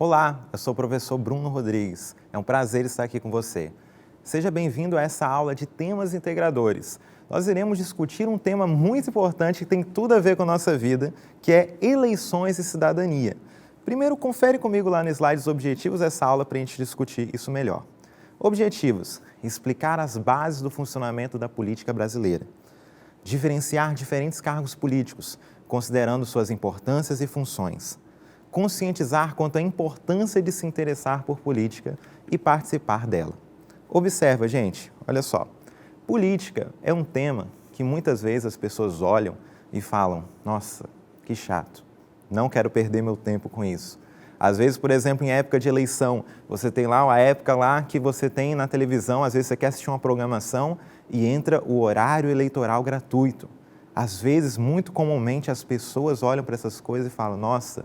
Olá, eu sou o professor Bruno Rodrigues. É um prazer estar aqui com você. Seja bem-vindo a essa aula de temas integradores. Nós iremos discutir um tema muito importante que tem tudo a ver com a nossa vida, que é eleições e cidadania. Primeiro, confere comigo lá no slide os objetivos dessa aula para a gente discutir isso melhor. Objetivos: explicar as bases do funcionamento da política brasileira. Diferenciar diferentes cargos políticos, considerando suas importâncias e funções. Conscientizar quanto à importância de se interessar por política e participar dela. Observa, gente, olha só. Política é um tema que muitas vezes as pessoas olham e falam: nossa, que chato, não quero perder meu tempo com isso. Às vezes, por exemplo, em época de eleição, você tem lá a época lá que você tem na televisão, às vezes você quer assistir uma programação e entra o horário eleitoral gratuito. Às vezes, muito comumente, as pessoas olham para essas coisas e falam: nossa,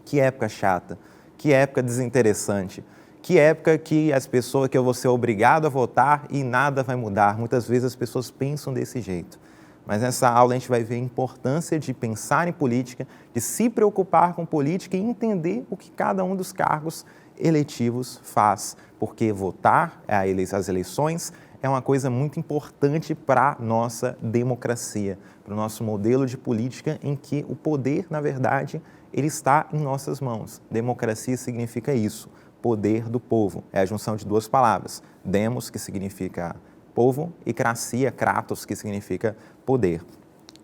que época chata, que época desinteressante, que época que as pessoas que eu vou ser obrigado a votar e nada vai mudar. Muitas vezes as pessoas pensam desse jeito. Mas nessa aula a gente vai ver a importância de pensar em política, de se preocupar com política e entender o que cada um dos cargos eletivos faz. Porque votar, as eleições, é uma coisa muito importante para a nossa democracia, para o nosso modelo de política em que o poder, na verdade, ele está em nossas mãos. Democracia significa isso, poder do povo. É a junção de duas palavras, demos, que significa povo, e cracia, kratos, que significa poder.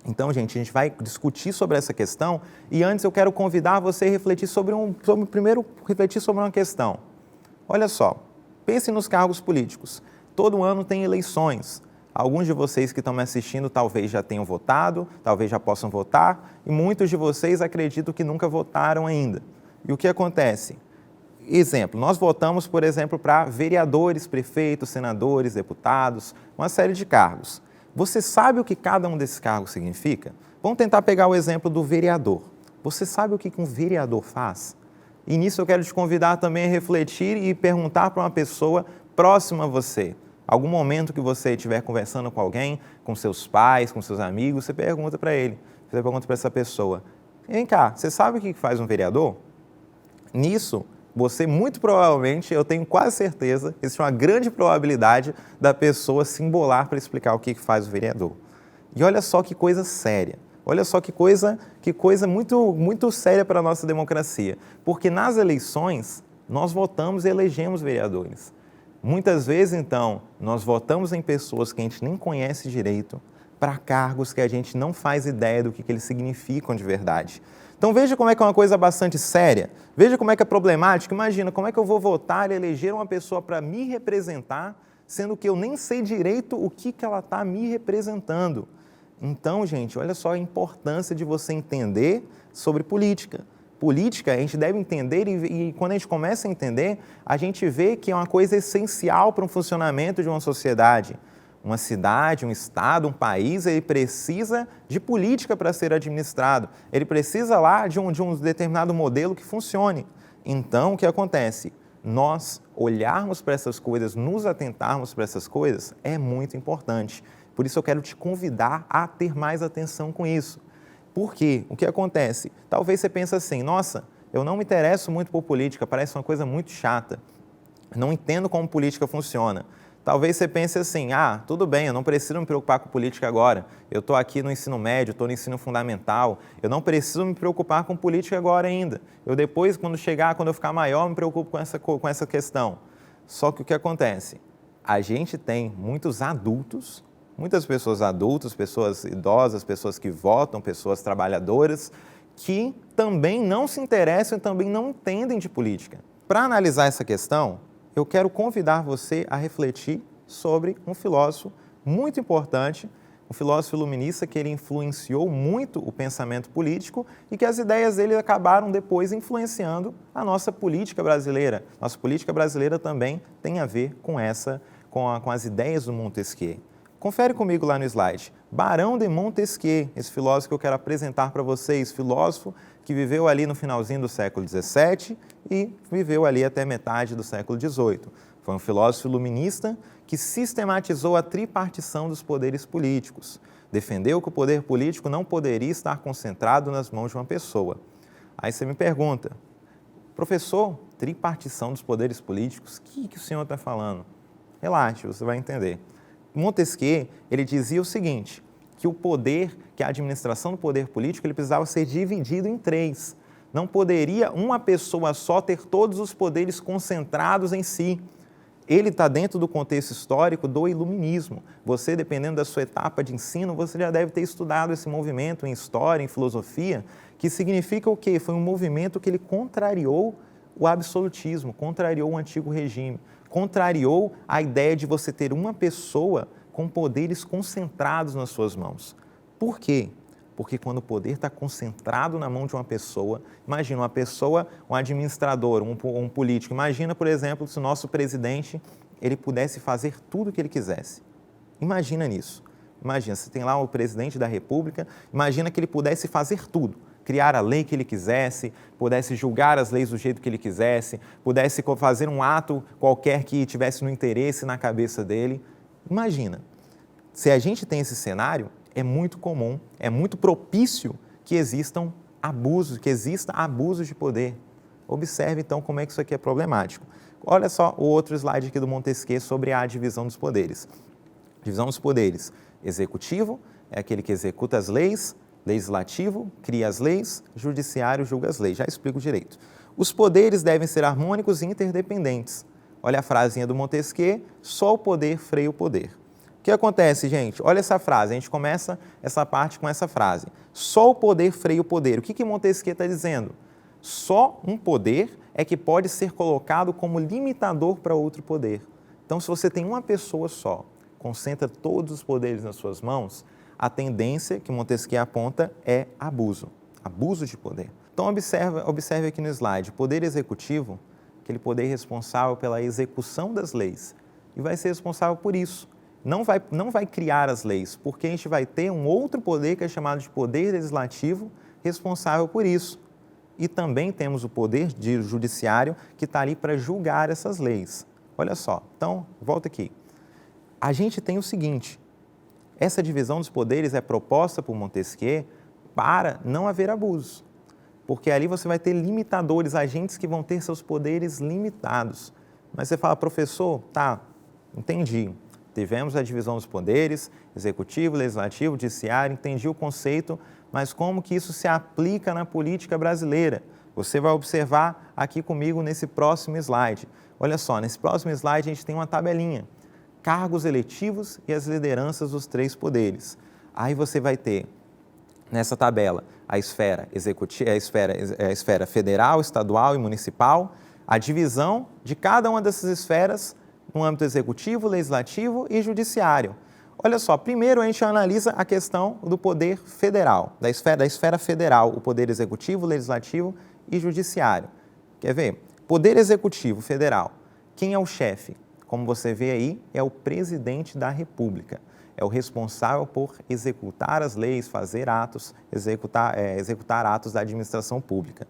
Então, gente, a gente vai discutir sobre essa questão e antes eu quero convidar você a refletir primeiro refletir sobre uma questão. Olha só, pense nos cargos políticos. Todo ano tem eleições. Alguns de vocês que estão me assistindo talvez já tenham votado, talvez já possam votar, e muitos de vocês acreditam que nunca votaram ainda. E o que acontece? Exemplo, nós votamos, por exemplo, para vereadores, prefeitos, senadores, deputados, uma série de cargos. Você sabe o que cada um desses cargos significa? Vamos tentar pegar o exemplo do vereador. Você sabe o que um vereador faz? E nisso eu quero te convidar também a refletir e perguntar para uma pessoa próxima a você. Algum momento que você estiver conversando com alguém, com seus pais, com seus amigos, você pergunta para ele, você pergunta para essa pessoa: vem cá, você sabe o que faz um vereador? Nisso, você muito provavelmente, eu tenho quase certeza, existe uma grande probabilidade da pessoa se embolar para explicar o que faz o vereador. E olha só que coisa séria, olha só que coisa muito, muito séria para a nossa democracia. Porque nas eleições, nós votamos e elegemos vereadores. Muitas vezes, então, nós votamos em pessoas que a gente nem conhece direito para cargos que a gente não faz ideia do que eles significam de verdade. Então veja como é que é uma coisa bastante séria, veja como é que é problemático. Imagina, como é que eu vou votar e eleger uma pessoa para me representar, sendo que eu nem sei direito o que ela está me representando. Então, gente, olha só a importância de você entender sobre política. Política, a gente deve entender e quando a gente começa a entender, a gente vê que é uma coisa essencial para o funcionamento de uma sociedade. Uma cidade, um estado, um país, ele precisa de política para ser administrado. Ele precisa lá de um determinado modelo que funcione. Então, o que acontece? Nós olharmos para essas coisas, nos atentarmos para essas coisas, é muito importante. Por isso eu quero te convidar a ter mais atenção com isso. Por quê? O que acontece? Talvez você pense assim: nossa, eu não me interesso muito por política, parece uma coisa muito chata. Não entendo como política funciona. Talvez você pense assim: ah, tudo bem, eu não preciso me preocupar com política agora. Eu estou aqui no ensino médio, estou no ensino fundamental, eu não preciso me preocupar com política agora ainda. Eu depois, quando eu ficar maior, me preocupo com essa questão. Só que o que acontece? A gente tem muitos adultos, muitas pessoas adultas, pessoas idosas, pessoas que votam, pessoas trabalhadoras, que também não se interessam e também não entendem de política. Para analisar essa questão, eu quero convidar você a refletir sobre um filósofo muito importante, um filósofo iluminista que ele influenciou muito o pensamento político e que as ideias dele acabaram depois influenciando a nossa política brasileira. Nossa política brasileira também tem a ver com as ideias do Montesquieu. Confere comigo lá no slide. Barão de Montesquieu, esse filósofo que eu quero apresentar para vocês, filósofo que viveu ali no finalzinho do século XVII e viveu ali até metade do século XVIII. Foi um filósofo iluminista que sistematizou a tripartição dos poderes políticos. Defendeu que o poder político não poderia estar concentrado nas mãos de uma pessoa. Aí você me pergunta, Professor, tripartição dos poderes políticos, o que o senhor está falando? Relaxe, você vai entender. Montesquieu, ele dizia o seguinte, que o poder, que a administração do poder político, ele precisava ser dividido em três. Não poderia uma pessoa só ter todos os poderes concentrados em si. Ele está dentro do contexto histórico do iluminismo. Você, dependendo da sua etapa de ensino, você já deve ter estudado esse movimento em história, em filosofia, que significa o quê? Foi um movimento que ele contrariou o absolutismo, contrariou o antigo regime, contrariou a ideia de você ter uma pessoa com poderes concentrados nas suas mãos. Por quê? Porque quando o poder está concentrado na mão de uma pessoa, imagina uma pessoa, um administrador, um político, imagina, por exemplo, se o nosso presidente ele pudesse fazer tudo o que ele quisesse. Imagina nisso. Imagina, você tem lá o presidente da República, imagina que ele pudesse fazer tudo, criar a lei que ele quisesse, pudesse julgar as leis do jeito que ele quisesse, pudesse fazer um ato qualquer que tivesse no interesse na cabeça dele. Imagina, se a gente tem esse cenário, é muito comum, é muito propício que exista abuso de poder. Observe então como é que isso aqui é problemático. Olha só o outro slide aqui do Montesquieu sobre a divisão dos poderes. Divisão dos poderes. Executivo é aquele que executa as leis, legislativo cria as leis, judiciário julga as leis. Já explico direito. Os poderes devem ser harmônicos e interdependentes. Olha a frasinha do Montesquieu, só o poder freia o poder. O que acontece, gente? Olha essa frase, a gente começa essa parte com essa frase. Só o poder freia o poder. O que Montesquieu está dizendo? Só um poder é que pode ser colocado como limitador para outro poder. Então, se você tem uma pessoa só, concentra todos os poderes nas suas mãos, a tendência que Montesquieu aponta é abuso de poder. Então, observe aqui no slide, o poder executivo, aquele poder responsável pela execução das leis, e vai ser responsável por isso. Não vai criar as leis, porque a gente vai ter um outro poder que é chamado de poder legislativo, responsável por isso. E também temos o poder judiciário que está ali para julgar essas leis. Olha só, então, volta aqui. A gente tem o seguinte, essa divisão dos poderes é proposta por Montesquieu para não haver abusos, porque ali você vai ter limitadores, agentes que vão ter seus poderes limitados. Mas você fala, professor, tá, entendi. Tivemos a divisão dos poderes, executivo, legislativo, judiciário, entendi o conceito, mas como que isso se aplica na política brasileira? Você vai observar aqui comigo nesse próximo slide. Olha só, nesse próximo slide a gente tem uma tabelinha. Cargos eletivos e as lideranças dos três poderes. Aí você vai ter, nessa tabela, a esfera executiva, a esfera federal, estadual e municipal, a divisão de cada uma dessas esferas no âmbito executivo, legislativo e judiciário. Olha só, primeiro a gente analisa a questão do poder federal, da esfera federal, o poder executivo, legislativo e judiciário. Quer ver? Poder executivo federal. Quem é o chefe? Como você vê aí, é o presidente da República. É o responsável por executar as leis, fazer atos, executar atos da administração pública.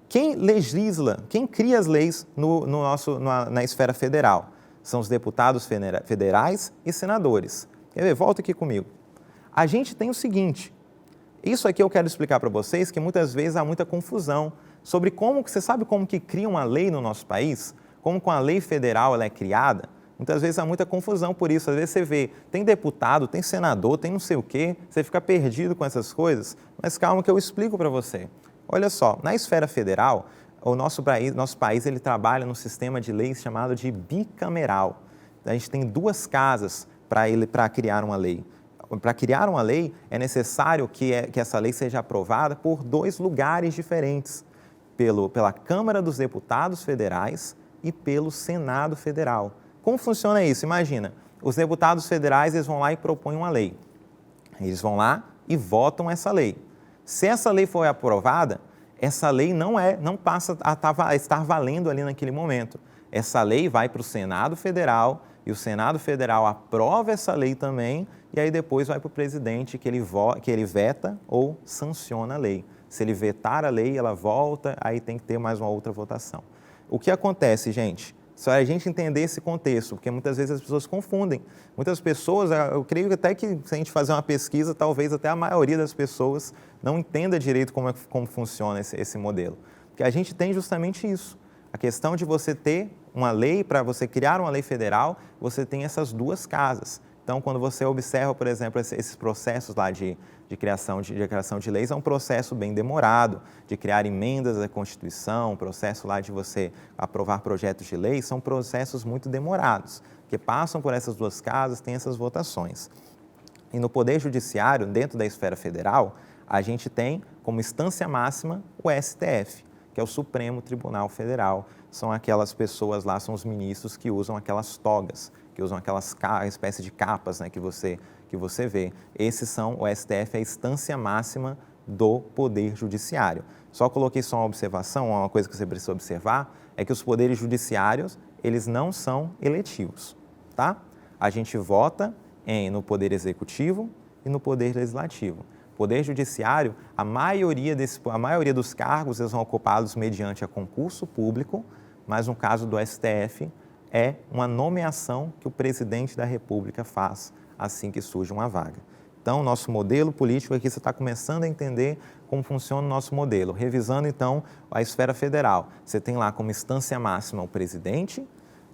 Quem legisla, quem cria as leis na esfera federal? São os deputados federais e senadores. Quer ver? Volta aqui comigo. A gente tem o seguinte, isso aqui eu quero explicar para vocês que muitas vezes há muita confusão sobre você sabe como que cria uma lei no nosso país? Como com a lei federal ela é criada? Muitas vezes há muita confusão por isso. Às vezes você vê, tem deputado, tem senador, tem não sei o quê, você fica perdido com essas coisas, mas calma que eu explico para você. Olha só, na esfera federal, o nosso país ele trabalha num sistema de leis chamado de bicameral. A gente tem duas casas para criar uma lei. Para criar uma lei, é necessário que essa lei seja aprovada por dois lugares diferentes, pela Câmara dos Deputados Federais e pelo Senado Federal. Como funciona isso? Imagina, os deputados federais eles vão lá e propõem uma lei. Eles vão lá e votam essa lei. Se essa lei for aprovada, essa lei não passa a estar valendo ali naquele momento. Essa lei vai para o Senado Federal e o Senado Federal aprova essa lei também e aí depois vai para o presidente que ele veta ou sanciona a lei. Se ele vetar a lei, ela volta, aí tem que ter mais uma outra votação. O que acontece, gente? Só a gente entender esse contexto, porque muitas vezes as pessoas confundem. Muitas pessoas, eu creio até que se a gente fazer uma pesquisa, talvez até a maioria das pessoas não entenda direito como funciona esse modelo. que a gente tem justamente isso. A questão de você ter uma lei, para você criar uma lei federal, você tem essas duas casas. Então, quando você observa, por exemplo, esses processos lá de criação de leis, é um processo bem demorado, de criar emendas à Constituição, o processo lá de você aprovar projetos de lei, são processos muito demorados, que passam por essas duas casas, tem essas votações. E no Poder Judiciário, dentro da esfera federal, a gente tem como instância máxima o STF, que é o Supremo Tribunal Federal. São aquelas pessoas lá, são os ministros que usam aquelas togas, que usam aquelas espécie de capas, né, que você vê. Esses são, o STF é a instância máxima do Poder Judiciário. Só coloquei só uma observação, uma coisa que você precisa observar, é que os poderes judiciários, eles não são eletivos, tá? A gente vota no Poder Executivo e no Poder Legislativo. Poder Judiciário, a maioria dos cargos eles são ocupados mediante a concurso público, mas no caso do STF é uma nomeação que o presidente da República faz assim que surge uma vaga. Então, nosso modelo político aqui, você está começando a entender como funciona o nosso modelo. Revisando, então, a esfera federal. Você tem lá como instância máxima o presidente,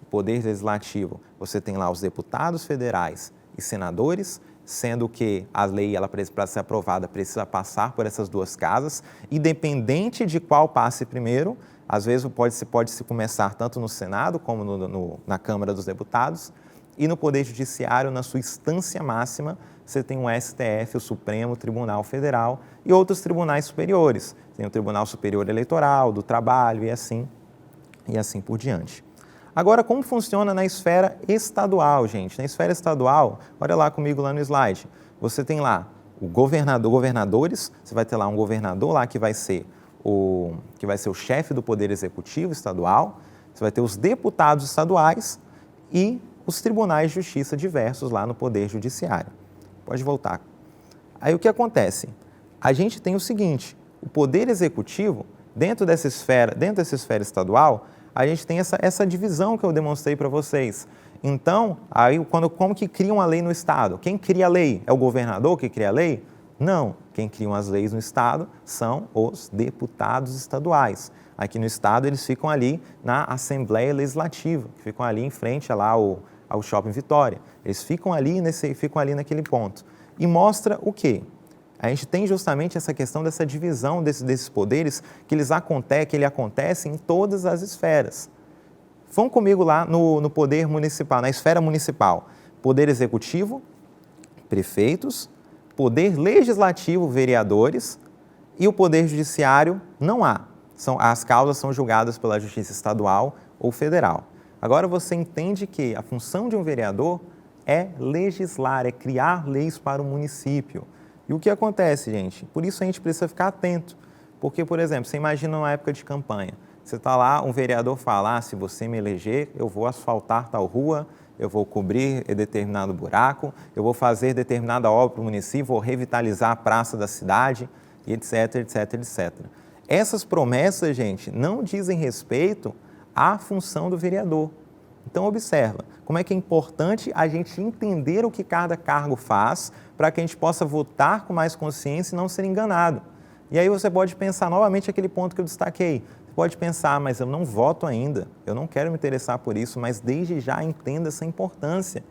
o Poder Legislativo, você tem lá os deputados federais e senadores, sendo que a lei, para ser aprovada, precisa passar por essas duas casas, independente de qual passe primeiro. Às vezes pode-se começar tanto no Senado como na Câmara dos Deputados, e no Poder Judiciário, na sua instância máxima, você tem o STF, o Supremo Tribunal Federal, e outros tribunais superiores. Tem o Tribunal Superior Eleitoral, do Trabalho e assim por diante. Agora, como funciona na esfera estadual, gente? Na esfera estadual, olha lá comigo lá no slide. Você tem lá o governadores, você vai ter lá um governador lá que vai ser o chefe do Poder Executivo estadual, você vai ter os deputados estaduais e os tribunais de justiça diversos lá no Poder Judiciário. Pode voltar. Aí o que acontece? A gente tem o seguinte, o Poder Executivo, dentro dessa esfera estadual, a gente tem essa divisão que eu demonstrei para vocês. Então, aí, como que cria uma lei no Estado? Quem cria a lei? É o governador que cria a lei? Não. Quem cria as leis no Estado são os deputados estaduais. Aqui no Estado, eles ficam ali na Assembleia Legislativa, que ficam ali em frente lá ao Shopping Vitória. Eles ficam ali naquele ponto. E mostra o quê? A gente tem justamente essa questão dessa divisão desses poderes que ele acontece em todas as esferas. Vão comigo lá no poder municipal, na esfera municipal. Poder executivo, prefeitos, poder legislativo, vereadores, e o poder judiciário não há. As causas são julgadas pela justiça estadual ou federal. Agora você entende que a função de um vereador é legislar, é criar leis para o município. E o que acontece, gente? Por isso a gente precisa ficar atento. Porque, por exemplo, você imagina uma época de campanha. Você está lá, um vereador fala, se você me eleger, eu vou asfaltar tal rua, eu vou cobrir determinado buraco, eu vou fazer determinada obra para o município, vou revitalizar a praça da cidade, e etc, etc, etc. Essas promessas, gente, não dizem respeito à função do vereador. Então, observa, como é que é importante a gente entender o que cada cargo faz para que a gente possa votar com mais consciência e não ser enganado. E aí você pode pensar novamente aquele ponto que eu destaquei. Você pode pensar, mas eu não voto ainda, eu não quero me interessar por isso, mas desde já entenda essa importância.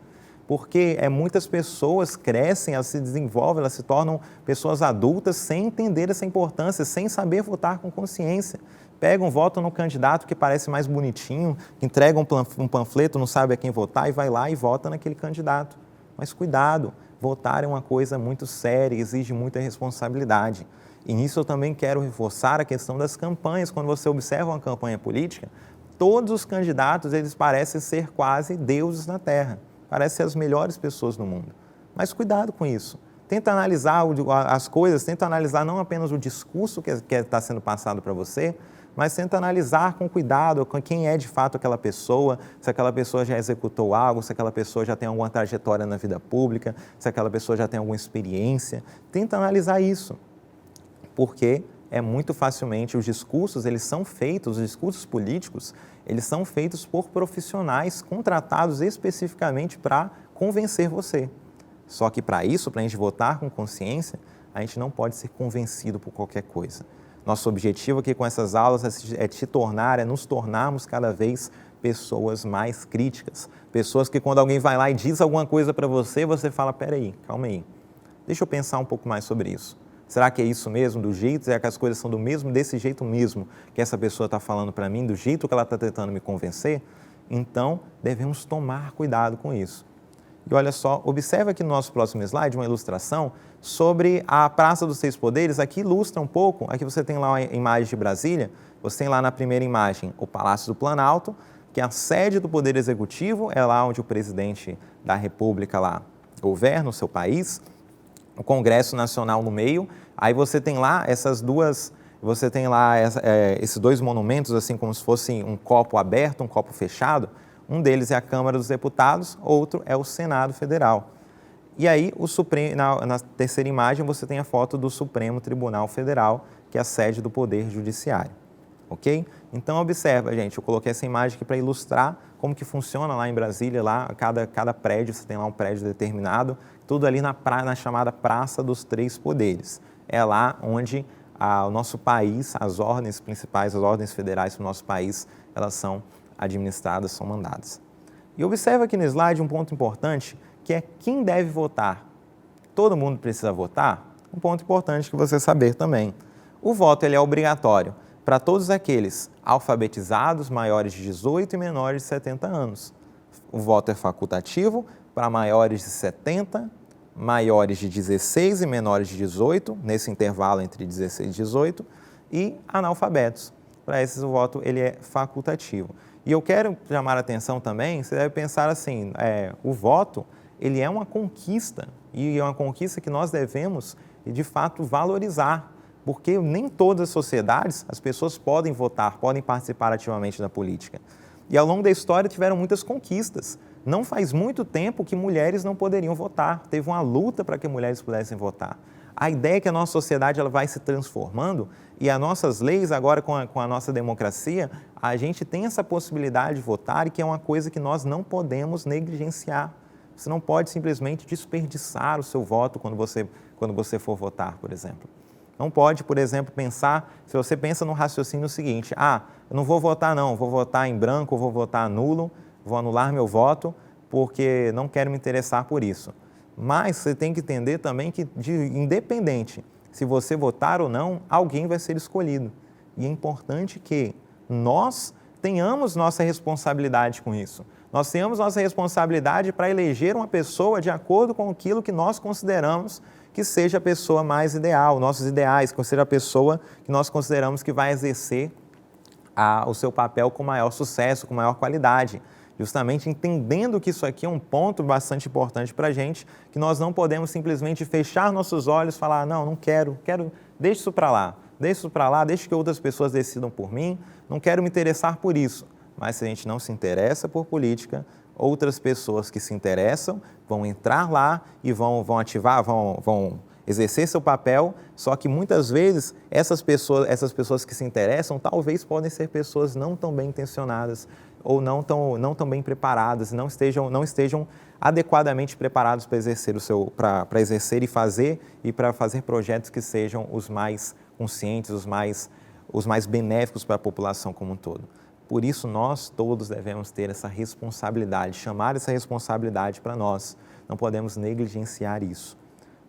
Porque muitas pessoas crescem, elas se desenvolvem, elas se tornam pessoas adultas sem entender essa importância, sem saber votar com consciência. Pegam, votam no candidato que parece mais bonitinho, que entrega um panfleto, não sabe a quem votar e vai lá e vota naquele candidato. Mas cuidado, votar é uma coisa muito séria, exige muita responsabilidade. E nisso eu também quero reforçar a questão das campanhas. Quando você observa uma campanha política, todos os candidatos eles parecem ser quase deuses na terra, parecem ser as melhores pessoas do mundo. Mas cuidado com isso. Tenta analisar as coisas, tenta analisar não apenas o discurso que está sendo passado para você, mas tenta analisar com cuidado quem é de fato aquela pessoa, se aquela pessoa já executou algo, se aquela pessoa já tem alguma trajetória na vida pública, se aquela pessoa já tem alguma experiência. Tenta analisar isso, porque muito facilmente os discursos os discursos políticos, eles são feitos por profissionais contratados especificamente para convencer você. Só que para isso, para a gente votar com consciência, a gente não pode ser convencido por qualquer coisa. Nosso objetivo aqui com essas aulas é nos tornarmos cada vez pessoas mais críticas. Pessoas que quando alguém vai lá e diz alguma coisa para você, você fala, peraí, calma aí, deixa eu pensar um pouco mais sobre isso. Será que é isso mesmo, do jeito? Será que as coisas são desse jeito mesmo que essa pessoa está falando para mim, do jeito que ela está tentando me convencer? Então, devemos tomar cuidado com isso. E olha só, observa aqui no nosso próximo slide uma ilustração sobre a Praça dos Três Poderes. Aqui ilustra um pouco, aqui você tem lá a imagem de Brasília, você tem lá na primeira imagem o Palácio do Planalto, que é a sede do Poder Executivo, é lá onde o presidente da República lá governa o seu país, o Congresso Nacional no meio, aí você tem lá esses dois monumentos, assim como se fosse um copo aberto, um copo fechado. Um deles é a Câmara dos Deputados, outro é o Senado Federal. E aí, na terceira imagem, você tem a foto do Supremo Tribunal Federal, que é a sede do Poder Judiciário. Ok? Então, observa, gente, eu coloquei essa imagem aqui para ilustrar como que funciona lá em Brasília, lá cada prédio, você tem lá um prédio determinado, tudo ali na chamada Praça dos Três Poderes. É lá onde o nosso país, as ordens principais, as ordens federais do nosso país, elas são administradas, são mandadas. E observa aqui no slide um ponto importante, que é quem deve votar. Todo mundo precisa votar? Um ponto importante que você saber também. O voto ele é obrigatório para todos aqueles alfabetizados, maiores de 18 e menores de 70 anos. O voto é facultativo para maiores de 70, maiores de 16 e menores de 18, nesse intervalo entre 16 e 18, e analfabetos. Para esses o voto ele é facultativo. E eu quero chamar a atenção também, você deve pensar assim, o voto ele é uma conquista, e é uma conquista que nós devemos, de fato, valorizar, porque nem todas as sociedades, as pessoas podem votar, podem participar ativamente da política. E ao longo da história tiveram muitas conquistas. Não faz muito tempo que mulheres não poderiam votar, teve uma luta para que mulheres pudessem votar. A ideia é que a nossa sociedade ela vai se transformando e as nossas leis, agora com a nossa democracia, a gente tem essa possibilidade de votar e que é uma coisa que nós não podemos negligenciar. Você não pode simplesmente desperdiçar o seu voto quando você for votar, por exemplo. Não pode, por exemplo, pensar, se você pensa no raciocínio seguinte, eu não vou votar não, vou votar em branco, vou votar nulo, vou anular meu voto porque não quero me interessar por isso. Mas você tem que entender também que, independente se você votar ou não, alguém vai ser escolhido. E é importante que nós tenhamos nossa responsabilidade com isso. Nós tenhamos nossa responsabilidade para eleger uma pessoa de acordo com aquilo que nós consideramos que seja a pessoa mais ideal, nossos ideais, que seja a pessoa que nós consideramos que vai exercer o seu papel com maior sucesso, com maior qualidade. Justamente entendendo que isso aqui é um ponto bastante importante para a gente, que nós não podemos simplesmente fechar nossos olhos e falar, não quero, deixa isso para lá, deixa que outras pessoas decidam por mim, não quero me interessar por isso. Mas se a gente não se interessa por política, outras pessoas que se interessam vão entrar lá e vão exercer seu papel, só que muitas vezes essas pessoas que se interessam talvez podem ser pessoas não tão bem intencionadas ou não tão bem preparadas, não estejam adequadamente preparados para exercer e para fazer projetos que sejam os mais conscientes, os mais benéficos para a população como um todo. Por isso, nós todos devemos ter essa responsabilidade, chamar essa responsabilidade para nós. Não podemos negligenciar isso.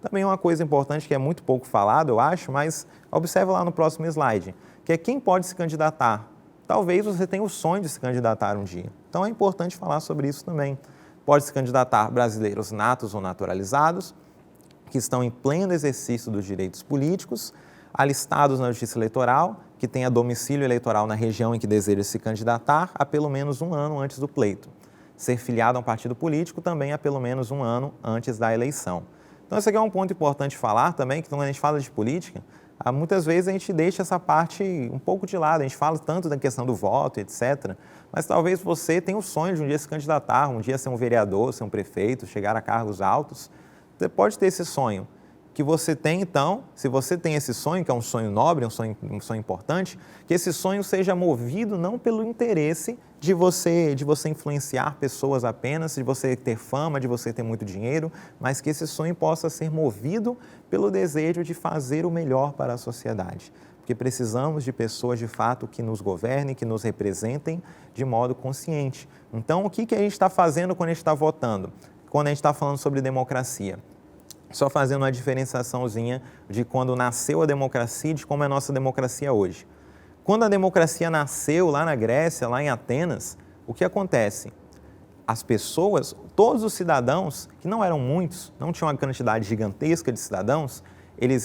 Também uma coisa importante que é muito pouco falado, eu acho, mas observa lá no próximo slide, que é quem pode se candidatar. Talvez você tenha o sonho de se candidatar um dia. Então é importante falar sobre isso também. Pode se candidatar brasileiros natos ou naturalizados, que estão em pleno exercício dos direitos políticos, alistados na Justiça Eleitoral, que tenha domicílio eleitoral na região em que deseja se candidatar há pelo menos um ano antes do pleito. Ser filiado a um partido político também há pelo menos um ano antes da eleição. Então, esse aqui é um ponto importante falar também, que quando a gente fala de política, muitas vezes a gente deixa essa parte um pouco de lado, a gente fala tanto da questão do voto, etc., mas talvez você tenha o sonho de um dia se candidatar, um dia ser um vereador, ser um prefeito, chegar a cargos altos. Você pode ter esse sonho. Que você tem, então, se você tem esse sonho, que é um sonho nobre, um sonho importante, que esse sonho seja movido não pelo interesse de você influenciar pessoas apenas, de você ter fama, de você ter muito dinheiro, mas que esse sonho possa ser movido pelo desejo de fazer o melhor para a sociedade, porque precisamos de pessoas de fato que nos governem, que nos representem de modo consciente. Então, o que a gente está fazendo quando a gente está votando? Quando a gente está falando sobre democracia? Só fazendo uma diferenciaçãozinha de quando nasceu a democracia e de como é a nossa democracia hoje. Quando a democracia nasceu lá na Grécia, lá em Atenas, o que acontece? As pessoas, todos os cidadãos, que não eram muitos, não tinham uma quantidade gigantesca de cidadãos,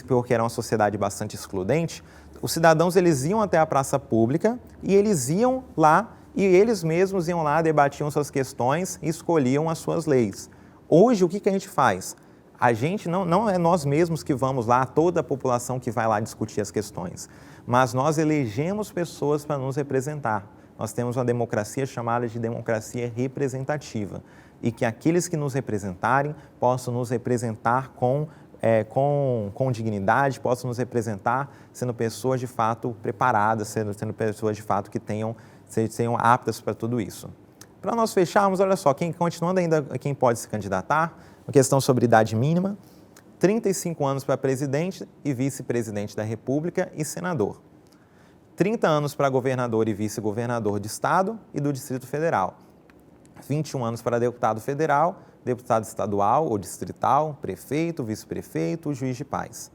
porque era uma sociedade bastante excludente, os cidadãos eles iam até a praça pública e eles iam lá e eles mesmos iam lá, debatiam suas questões e escolhiam as suas leis. Hoje, o que a gente faz? A gente não é nós mesmos que vamos lá, toda a população que vai lá discutir as questões, mas nós elegemos pessoas para nos representar. Nós temos uma democracia chamada de democracia representativa e que aqueles que nos representarem possam nos representar com dignidade, possam nos representar sendo pessoas de fato preparadas, sendo pessoas de fato que sejam aptas para tudo isso. Para nós fecharmos, olha só, continuando ainda quem pode se candidatar, uma questão sobre idade mínima, 35 anos para presidente e vice-presidente da República e senador. 30 anos para governador e vice-governador de Estado e do Distrito Federal. 21 anos para deputado federal, deputado estadual ou distrital, prefeito, vice-prefeito, juiz de paz.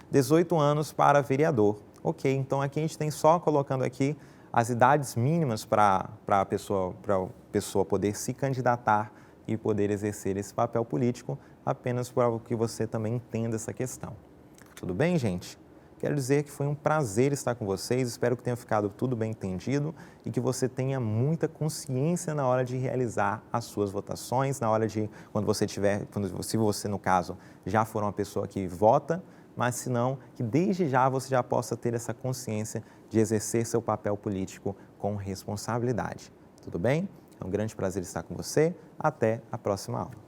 18 anos para vereador. Ok, então aqui a gente tem só colocando aqui as idades mínimas para a pessoa poder se candidatar e poder exercer esse papel político, apenas para que você também entenda essa questão. Tudo bem, gente? Quero dizer que foi um prazer estar com vocês, espero que tenha ficado tudo bem entendido e que você tenha muita consciência na hora de realizar as suas votações, na hora de, se você, no caso, já for uma pessoa que vota, mas se não, que desde já você já possa ter essa consciência de exercer seu papel político com responsabilidade. Tudo bem? É um grande prazer estar com você. Até a próxima aula.